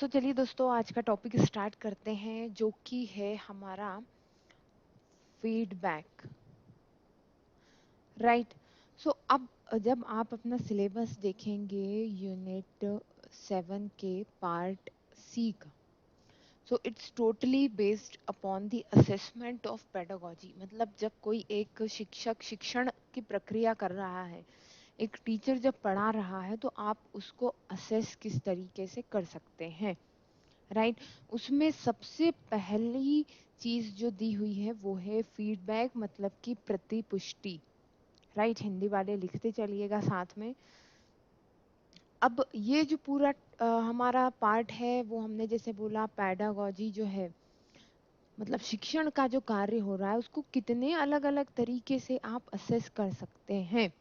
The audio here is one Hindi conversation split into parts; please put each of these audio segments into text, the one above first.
चलिए दोस्तों, आज का टॉपिक स्टार्ट करते हैं जो कि है हमारा फीडबैक। राइट। अब जब आप अपना सिलेबस देखेंगे यूनिट 7 के पार्ट सी का, it's totally based upon the assessment of pedagogy. मतलब जब कोई एक शिक्षक शिक्षण की प्रक्रिया कर रहा है, एक टीचर जब पढ़ा रहा है, तो आप उसको असेस किस तरीके से कर सकते हैं। राइट। उसमें सबसे पहली चीज जो दी हुई है वो है फीडबैक, मतलब कि प्रतिपुष्टि। राइट। हिंदी वाले लिखते चलिएगा साथ में। अब ये जो पूरा हमारा पार्ट है, वो हमने जैसे बोला पैडागोजी जो है, मतलब शिक्षण का जो कार्य हो रहा है, उसको कितने अलग अलग तरीके से आप असेस कर सकते हैं।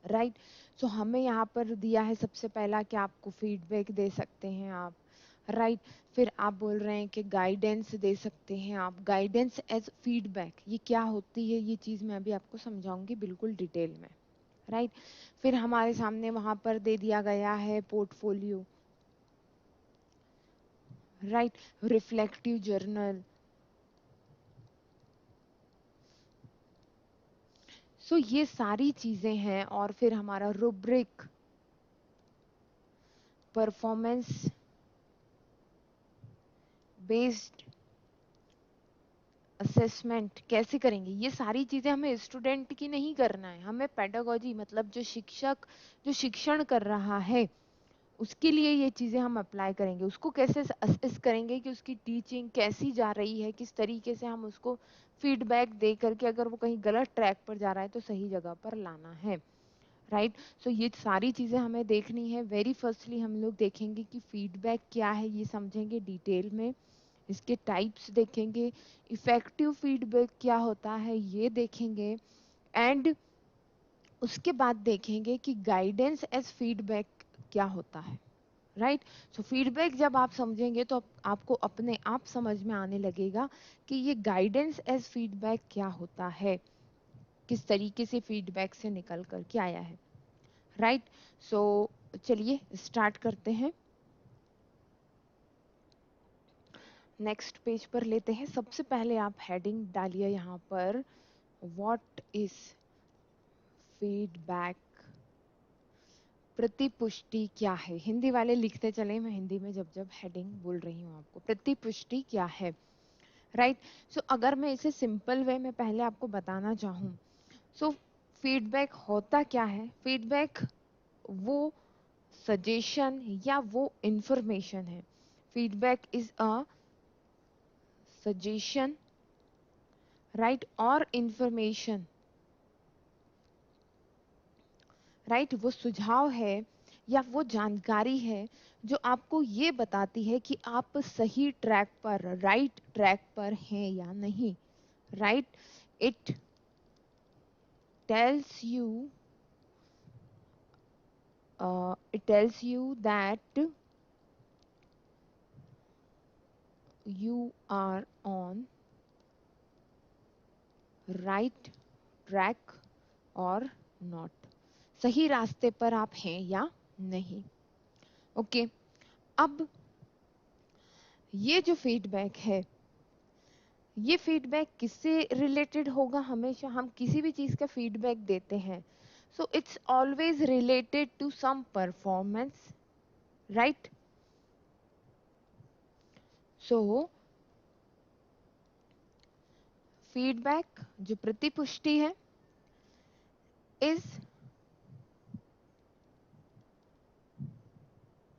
राइट। हमें यहाँ पर दिया है सबसे पहला कि आपको फीडबैक दे सकते हैं आप। राइट। फिर आप बोल रहे हैं कि गाइडेंस दे सकते हैं आप। गाइडेंस एज फीडबैक, ये क्या होती है, ये चीज मैं अभी आपको समझाऊंगी बिल्कुल डिटेल में। राइट। फिर हमारे सामने वहां पर दे दिया गया है पोर्टफोलियो। राइट। Reflective journal. ये सारी चीजें हैं। और फिर हमारा रुब्रिक, परफॉर्मेंस बेस्ड असेसमेंट कैसे करेंगे, ये सारी चीजें हमें स्टूडेंट की नहीं करना है, हमें पेडागोजी मतलब जो शिक्षक जो शिक्षण कर रहा है उसके लिए ये चीजें हम अप्लाई करेंगे। उसको कैसे असेस करेंगे कि उसकी टीचिंग कैसी जा रही है, किस तरीके से हम उसको फीडबैक दे करके अगर वो कहीं गलत ट्रैक पर जा रहा है तो सही जगह पर लाना है। राइट। ये सारी चीजें हमें देखनी है। वेरी फर्स्टली हम लोग देखेंगे कि फीडबैक क्या है, ये समझेंगे डिटेल में। इसके टाइप्स देखेंगे। इफेक्टिव फीडबैक क्या होता है ये देखेंगे। एंड उसके बाद देखेंगे कि गाइडेंस एज फीडबैक क्या होता है। राइट। फीडबैक जब आप समझेंगे तो आपको अपने आप समझ में आने लगेगा कि ये गाइडेंस एज फीडबैक क्या होता है, किस तरीके से फीडबैक से निकल कर के आया है। राइट। चलिए स्टार्ट करते हैं। नेक्स्ट पेज पर लेते हैं। सबसे पहले आप हेडिंग डालिए यहाँ पर, व्हाट इज फीडबैक। प्रतिपुष्टि क्या है। हिंदी वाले लिखते चले, मैं हिंदी में जब जब हेडिंग बोल रही हूँ आपको। प्रतिपुष्टि क्या है। राइट। अगर मैं इसे सिंपल वे में पहले आपको बताना चाहूँ, फीडबैक होता क्या है। फीडबैक वो सजेशन या वो इंफॉर्मेशन है। Feedback is a suggestion, right, और इंफॉर्मेशन। राइट। वो सुझाव है या वो जानकारी है जो आपको ये बताती है कि आप सही ट्रैक पर, राइट ट्रैक पर हैं या नहीं। Right. It tells you it tells you that you are on right track or not, सही रास्ते पर आप हैं या नहीं। ओके। अब ये जो फीडबैक है, ये फीडबैक किससे रिलेटेड होगा। हमेशा हम किसी भी चीज का फीडबैक देते हैं, it's always related to some performance. Right. So feedback जो प्रतिपुष्टि है इज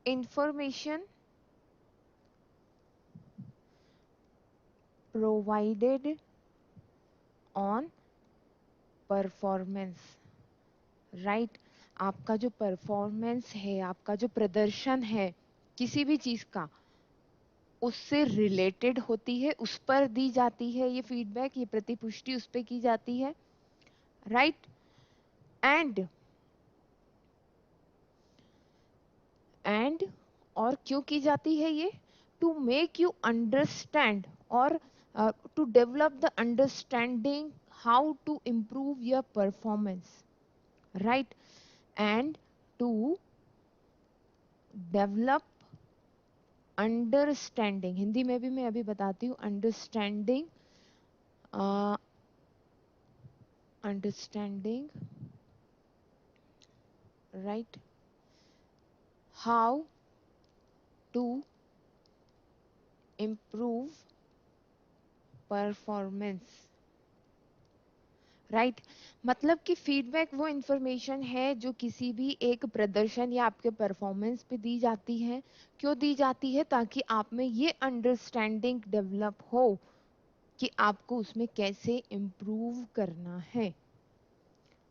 information provided on performance। Right. आपका जो परफॉर्मेंस है, आपका जो प्रदर्शन है किसी भी चीज का, उससे रिलेटेड होती है, उस पर दी जाती है ये फीडबैक, ये प्रतिपुष्टि उस पर की जाती है। राइट। एंड एंड और क्यों की जाती है ये, टू मेक यू अंडरस्टैंड और to develop the understanding how to improve your performance। right। and to develop understanding, Hindi में भी मैं अभी बताती हूँ, understanding, understanding, right, how to improve performance, right. मतलब कि फीडबैक वो इंफॉर्मेशन है जो किसी भी एक प्रदर्शन या आपके परफॉर्मेंस पे दी जाती है। क्यों दी जाती है? ताकि आप में ये अंडरस्टैंडिंग डेवलप हो कि आपको उसमें कैसे इम्प्रूव करना है,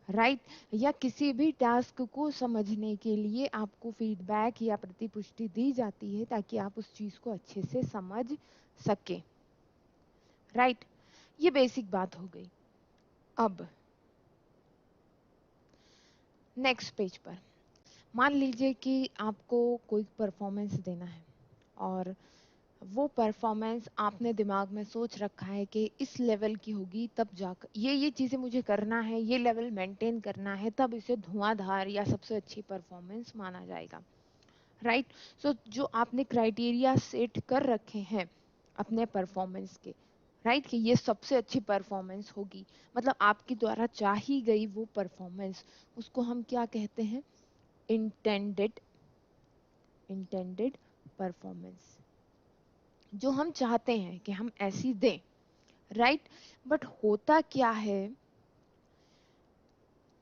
राइट। या किसी भी टास्क को समझने के लिए आपको फीडबैक या प्रतिपुष्टि दी जाती है ताकि आप उस चीज को अच्छे से समझ सके, राइट। ये बेसिक बात हो गई। अब नेक्स्ट पेज पर मान लीजिए कि आपको कोई परफॉर्मेंस देना है और वो परफॉर्मेंस आपने दिमाग में सोच रखा है कि इस लेवल की होगी, तब जाकर ये चीज़ें मुझे करना है, ये लेवल मेंटेन करना है, तब इसे धुआंधार या सबसे अच्छी परफॉर्मेंस माना जाएगा, राइट। सो जो आपने क्राइटेरिया सेट कर रखे हैं अपने परफॉर्मेंस के, राइट, कि ये सबसे अच्छी परफॉर्मेंस होगी, मतलब आपकी द्वारा चाही गई वो परफॉर्मेंस, उसको हम क्या कहते हैं? इंटेंडेड, इंटेंडेड परफॉर्मेंस, जो हम चाहते हैं कि हम ऐसी दें, राइट। बट होता क्या है,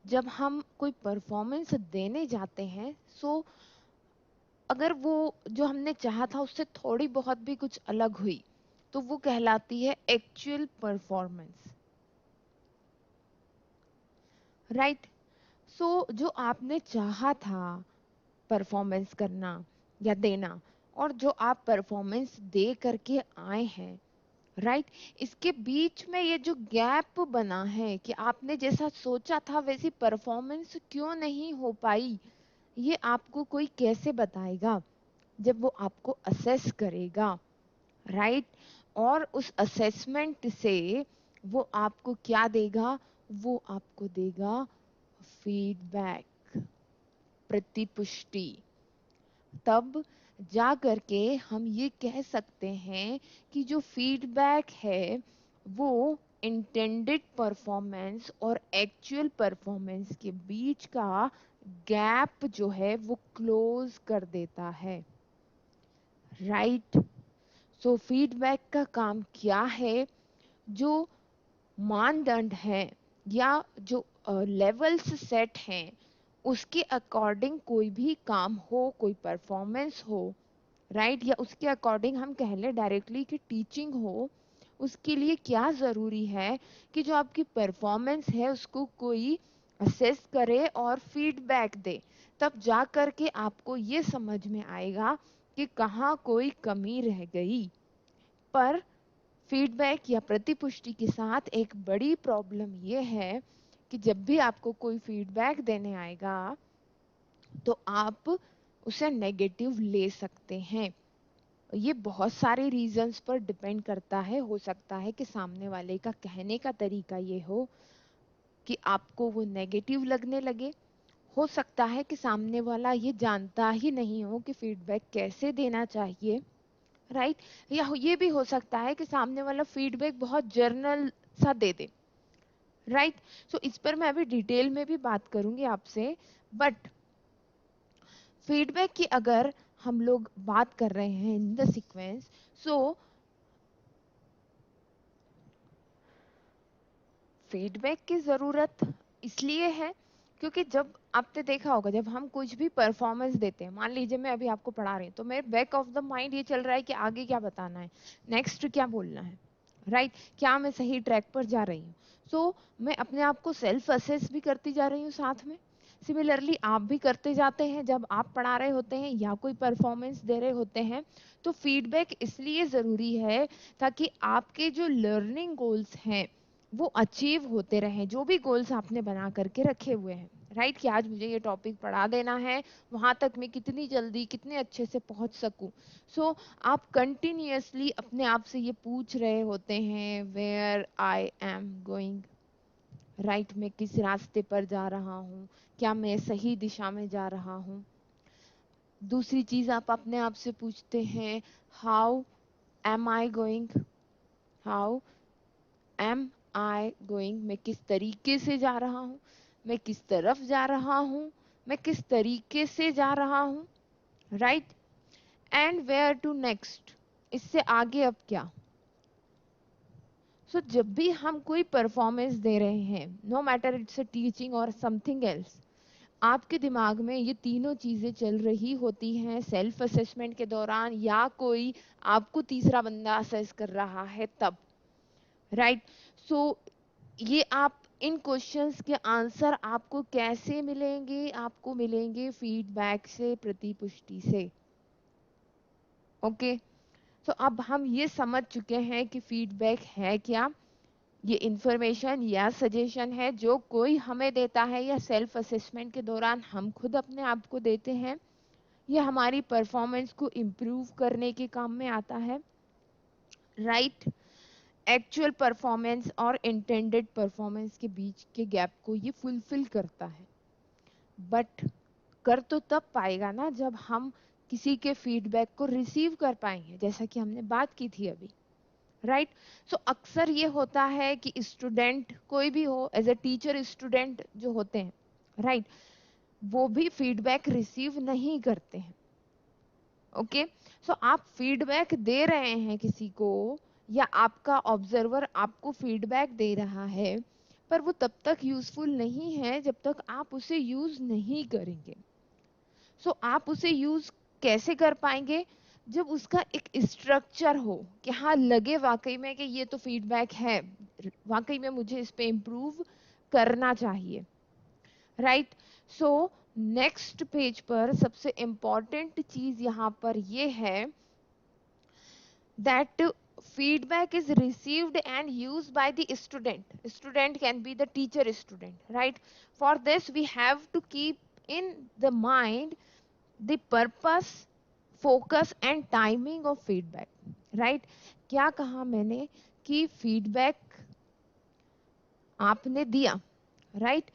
जब हम कोई परफॉर्मेंस देने जाते हैं, सो अगर वो जो हमने चाहा था उससे थोड़ी बहुत भी कुछ अलग हुई तो वो कहलाती है एक्चुअल परफॉर्मेंस, राइट। सो जो आपने चाहा था परफॉर्मेंस करना या देना, और जो आप परफॉर्मेंस दे करके आए हैं, राइट, इसके बीच में ये जो गैप बना है कि आपने जैसा सोचा था वैसी परफॉर्मेंस क्यों नहीं हो पाई, ये आपको कोई कैसे बताएगा? जब वो आपको असेस करेगा, राइट। और उस असेसमेंट से वो आपको क्या देगा? वो आपको देगा फीडबैक, प्रतिपुष्टि। तब जा करके हम ये कह सकते हैं कि जो फीडबैक है वो इंटेंडेड परफॉर्मेंस और एक्चुअल परफॉर्मेंस के बीच का गैप जो है वो क्लोज कर देता है, राइट। सो फीडबैक का काम क्या है? जो मानदंड हैं या जो लेवल्स सेट हैं उसके अकॉर्डिंग कोई भी काम हो, कोई परफॉर्मेंस हो, राइट, या उसके अकॉर्डिंग हम कह लें डायरेक्टली कि टीचिंग हो, उसके लिए क्या ज़रूरी है कि जो आपकी परफॉर्मेंस है उसको कोई असेस करे और फीडबैक दे। तब जा कर के आपको ये समझ में आएगा कि कहाँ कोई कमी रह गई। पर फीडबैक या प्रतिपुष्टि के साथ एक बड़ी प्रॉब्लम ये है कि जब भी आपको कोई फीडबैक देने आएगा तो आप उसे नेगेटिव ले सकते हैं। ये बहुत सारे रीजंस पर डिपेंड करता है। हो सकता है कि सामने वाले का कहने का तरीका ये हो कि आपको वो नेगेटिव लगने लगे। हो सकता है कि सामने वाला ये जानता ही नहीं हो कि फीडबैक कैसे देना चाहिए, राइट। या ये भी हो सकता है कि सामने वाला फीडबैक बहुत जर्नल सा दे दे, राइट। सो इस पर मैं अभी डिटेल में भी बात करूंगी आपसे। बट फीडबैक की अगर हम लोग बात कर रहे हैं in the sequence, so feedback की ज़रूरत इसलिए है क्योंकि जब आपने देखा होगा जब हम कुछ भी परफॉर्मेंस देते हैं, मान लीजिए मैं अभी आपको पढ़ा रही हूँ तो मेरे बैक ऑफ द माइंड ये चल रहा है कि आगे क्या बताना है, नेक्स्ट क्या बोलना है, राइट, क्या मैं सही ट्रैक पर जा रही हूँ। सो मैं अपने आप को सेल्फ असेस भी करती जा रही हूँ साथ में। सिमिलरली आप भी करते जाते हैं जब आप पढ़ा रहे होते हैं या कोई परफॉर्मेंस दे रहे होते हैं। तो फीडबैक इसलिए ज़रूरी है ताकि आपके जो लर्निंग गोल्स हैं वो अचीव होते रहें, जो भी गोल्स आपने बना करके रखे हुए हैं, राइट, कि आज मुझे ये टॉपिक पढ़ा देना है, वहां तक मैं कितनी जल्दी कितने अच्छे से पहुंच सकूं। सो आप कंटिन्यूअसली अपने आप से ये पूछ रहे होते हैं where I am going, right, मैं किस रास्ते पर जा रहा हूँ, क्या मैं सही दिशा में जा रहा हूँ, दूसरी चीज आप अपने आप से पूछते हैं, how am I going, how am I going, मैं किस तरीके से जा रहा हूँ, मैं किस तरफ जा रहा हूँ, मैं किस तरीके से जा रहा हूँ, right. And where to next, इससे आगे अब क्या। सो जब भी हम कोई परफॉर्मेंस दे रहे हैं, no matter it's a teaching और समथिंग एल्स, आपके दिमाग में ये तीनों चीजें चल रही होती हैं सेल्फ असेसमेंट के दौरान, या कोई आपको तीसरा बंदा असेस कर रहा है तब, राइट। सो ये आप इन क्वेश्चंस के आंसर आपको कैसे मिलेंगे, आपको मिलेंगे फीडबैक से, प्रतिपुष्टि से। ओके, तो अब हम ये समझ चुके हैं कि फीडबैक है क्या। ये इंफॉर्मेशन या सजेशन है जो कोई हमें देता है, या सेल्फ असेसमेंट के दौरान हम खुद अपने आप को देते हैं। ये हमारी परफॉर्मेंस को इम्प्रूव करने के काम में आता है, राइट। एक्चुअल परफॉर्मेंस और इंटेंडेड परफॉर्मेंस के बीच के गैप को ये फुलफिल करता है। बट कर तो तब पाएगा ना जब हम किसी के फीडबैक को रिसीव कर पाएंगे, जैसा कि हमने बात की थी अभी, राइट। सो अक्सर ये होता है कि स्टूडेंट कोई भी हो, एज अ टीचर स्टूडेंट जो होते हैं, राइट, वो भी फीडबैक रिसीव नहीं करते हैं। ओके, सो आप फीडबैक दे रहे हैं किसी को, या आपका ऑब्जर्वर आपको फीडबैक दे रहा है, पर वो तब तक यूजफुल नहीं है जब तक आप उसे यूज नहीं करेंगे। सो आप उसे यूज कैसे कर पाएंगे, जब उसका एक स्ट्रक्चर हो, कि हाँ लगे वाकई में कि ये तो फीडबैक है, वाकई में मुझे इस पे इम्प्रूव करना चाहिए, राइट। सो नेक्स्ट पेज पर सबसे इंपॉर्टेंट चीज यहाँ पर ये है that feedback is received and used by the student can be the teacher student, right. For this we have to keep in the mind the purpose, focus and timing of feedback, right। क्या कहा मैंने कि फीडबैक आपने दिया, राइट,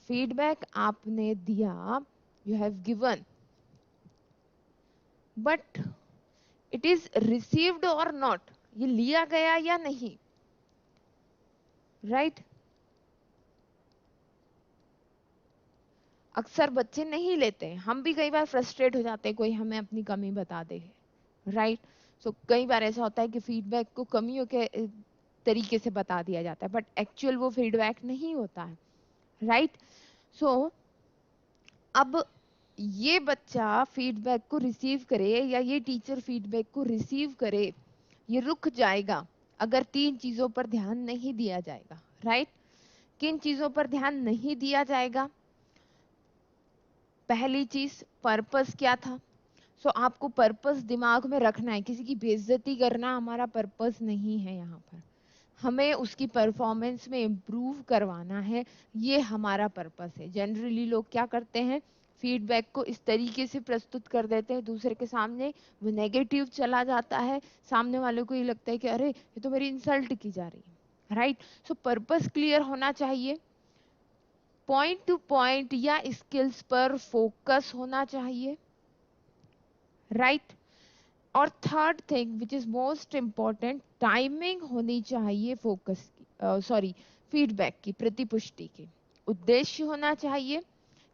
फीडबैक आपने दिया, you have given, but it is received और नॉट, ये लिया गया या नहीं, राइट। अक्सर बच्चे नहीं लेते हैं, हम भी कई बार फ्रस्ट्रेट हो जाते हैं कोई हमें अपनी कमी बता दे, राइट। सो कई बार ऐसा होता है कि फीडबैक को कमियों के तरीके से बता दिया जाता है, बट एक्चुअल वो फीडबैक नहीं होता है, राइट। सो अब ये बच्चा फीडबैक को रिसीव करे, या ये टीचर फीडबैक को रिसीव करे, ये रुक जाएगा अगर तीन चीजों पर ध्यान नहीं दिया जाएगा, राइट। किन चीजों पर ध्यान नहीं दिया जाएगा। पहली चीज, पर्पस क्या था। सो आपको पर्पस दिमाग में रखना है, किसी की बेइज्जती करना हमारा पर्पस नहीं है यहाँ पर, हमें उसकी परफॉर्मेंस में इम्प्रूव करवाना है, ये हमारा पर्पस है। जनरली लोग क्या करते हैं, फीडबैक को इस तरीके से प्रस्तुत कर देते हैं दूसरे के सामने, वो नेगेटिव चला जाता है, सामने वाले को ये लगता है कि अरे ये तो मेरी इंसल्ट की जा रही है, राइट। सो पर्पस क्लियर होना चाहिए, पॉइंट टू पॉइंट या स्किल्स पर फोकस होना चाहिए, राइट। और third thing which is most important, timing होनी चाहिए फोकस की, सॉरी फीडबैक की, प्रतिपुष्टि की, उद्देश्य होना चाहिए,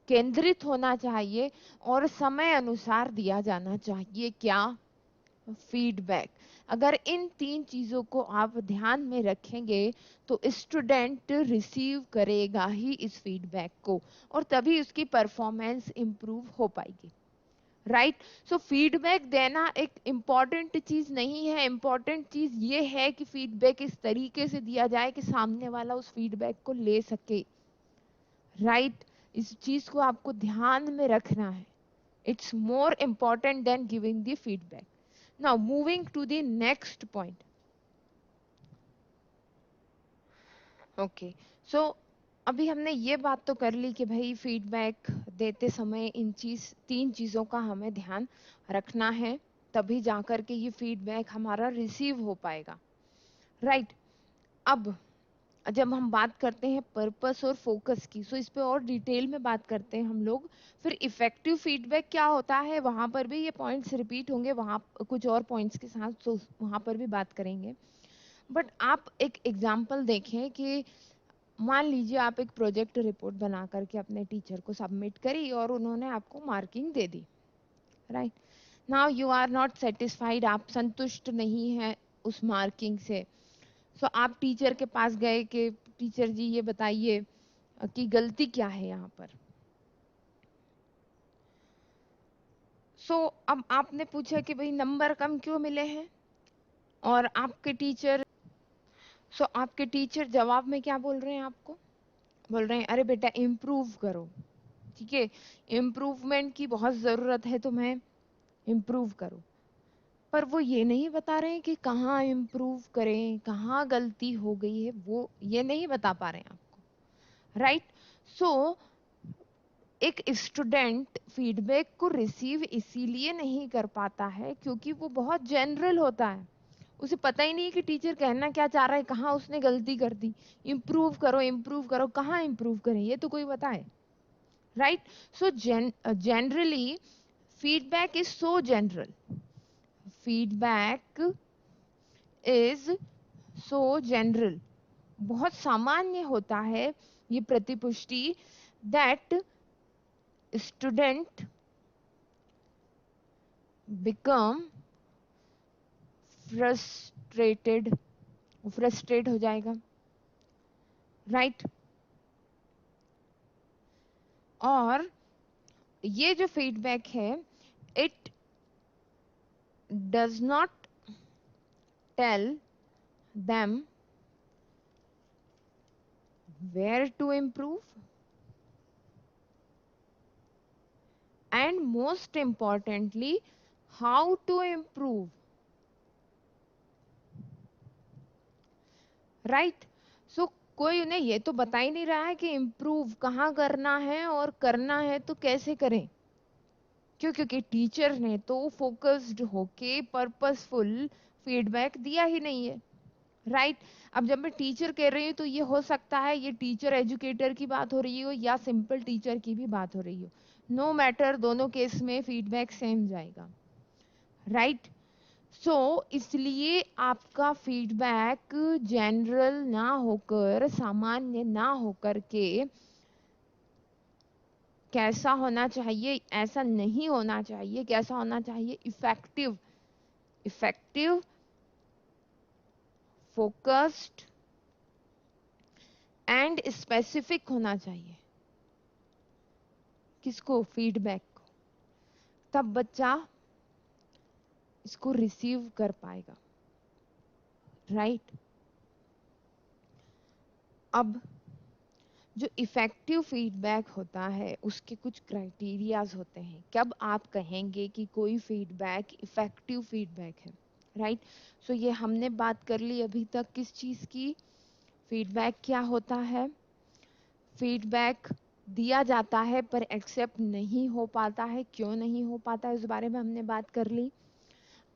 केंद्रित होना चाहिए, और समय अनुसार दिया जाना चाहिए क्या, फीडबैक। अगर इन तीन चीजों को आप ध्यान में रखेंगे तो स्टूडेंट रिसीव करेगा ही इस फीडबैक को, और तभी उसकी परफॉर्मेंस इंप्रूव हो पाएगी, राइट। सो फीडबैक देना एक इम्पॉर्टेंट चीज नहीं है, इम्पॉर्टेंट चीज ये है कि फीडबैक इस तरीके से दिया जाए कि सामने वाला उस फीडबैक को ले सके, राइट। इस चीज को आपको ध्यान में रखना है, it's more important than giving the feedback. Now moving to the next point. Okay, so अभी हमने ये बात तो कर ली कि भाई फीडबैक देते समय इन तीन चीजों का हमें ध्यान रखना है, तभी जाकर के ये फीडबैक हमारा रिसीव हो पाएगा, राइट। अब जब हम बात करते हैं पर्पस और फोकस की, सो इस पे और डिटेल में बात करते हैं हम लोग। फिर इफेक्टिव फीडबैक क्या होता है, वहां पर भी ये पॉइंट्स रिपीट होंगे, वहां कुछ और पॉइंट्स के साथ, सो वहां पर भी बात करेंगे। बट आप एक एग्जांपल देखें कि मान लीजिए आप एक प्रोजेक्ट रिपोर्ट बना करके अपने टीचर को सबमिट करी और उन्होंने आपको मार्किंग दे दी, right. Now you are not satisfied, आप संतुष्ट नहीं हैं उस मार्किंग से। सो आप टीचर के पास गए कि टीचर जी ये बताइए कि गलती क्या है यहाँ पर। सो अब आपने पूछा कि भाई नंबर कम क्यों मिले हैं, और आपके टीचर जवाब में क्या बोल रहे हैं आपको, बोल रहे हैं अरे बेटा इम्प्रूव करो, ठीक है, इम्प्रूवमेंट की बहुत जरूरत है तुम्हें, इम्प्रूव करो। पर वो ये नहीं बता रहे हैं कि कहाँ इम्प्रूव करें, कहाँ गलती हो गई है, वो ये नहीं बता पा रहे हैं आपको, राइट। सो एक स्टूडेंट फीडबैक को रिसीव इसीलिए नहीं कर पाता है क्योंकि वो बहुत जनरल होता है, उसे पता ही नहीं कि टीचर कहना क्या चाह रहा है, कहाँ उसने गलती कर दी। इम्प्रूव करो इम्प्रूव करो, कहाँ इम्प्रूव करें ये तो कोई बताए, right. So generally feedback is so general, feedback is so general, बहुत सामान्य होता है ये प्रतिपुष्टि, that student become frustrated, frustrate हो जाएगा, राइट। और ये जो फीडबैक है, it does not tell them where to improve, and most importantly how to improve, right। so कोई उन्हें ये तो बता ही नहीं रहा है कि इम्प्रूव कहाँ करना है, और करना है तो कैसे करें। क्यों, क्योंकि टीचर ने तो फोकस्ड होके पर्पसफुल फीडबैक दिया ही नहीं है, राइट। अब जब मैं टीचर कह रही हूँ तो ये हो सकता है ये टीचर एजुकेटर की बात हो रही हो या सिंपल टीचर की भी बात हो रही हो, नो मैटर, दोनों केस में फीडबैक सेम जाएगा, राइट। सो इसलिए आपका फीडबैक जनरल ना होकर, सामान्य ना होकर के कैसा होना चाहिए, ऐसा नहीं होना चाहिए, कैसा होना चाहिए, effective, effective, focused and specific होना चाहिए। किसको, फीडबैक को, तब बच्चा इसको रिसीव कर पाएगा, राइट। अब जो इफेक्टिव फीडबैक होता है उसके कुछ क्राइटेरियाज होते हैं, कब आप कहेंगे कि कोई फीडबैक इफेक्टिव फीडबैक है, राइट। सो ये हमने बात कर ली अभी तक किस चीज की, फीडबैक क्या होता है, फीडबैक दिया जाता है पर एक्सेप्ट नहीं हो पाता है, क्यों नहीं हो पाता है उस बारे में हमने बात कर ली।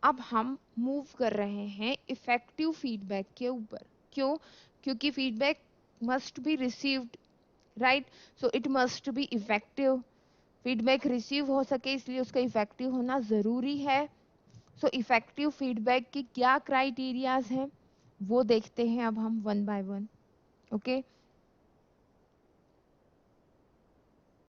अब हम मूव कर रहे हैं इफेक्टिव फीडबैक के ऊपर, क्यों, क्योंकि feedback must be received, right. So it must be effective, feedback receive हो सके इसलिए उसका इफेक्टिव होना जरूरी है। सो इफेक्टिव फीडबैक की क्या क्राइटेरियाज हैं वो देखते हैं अब हम वन बाय वन, ओके।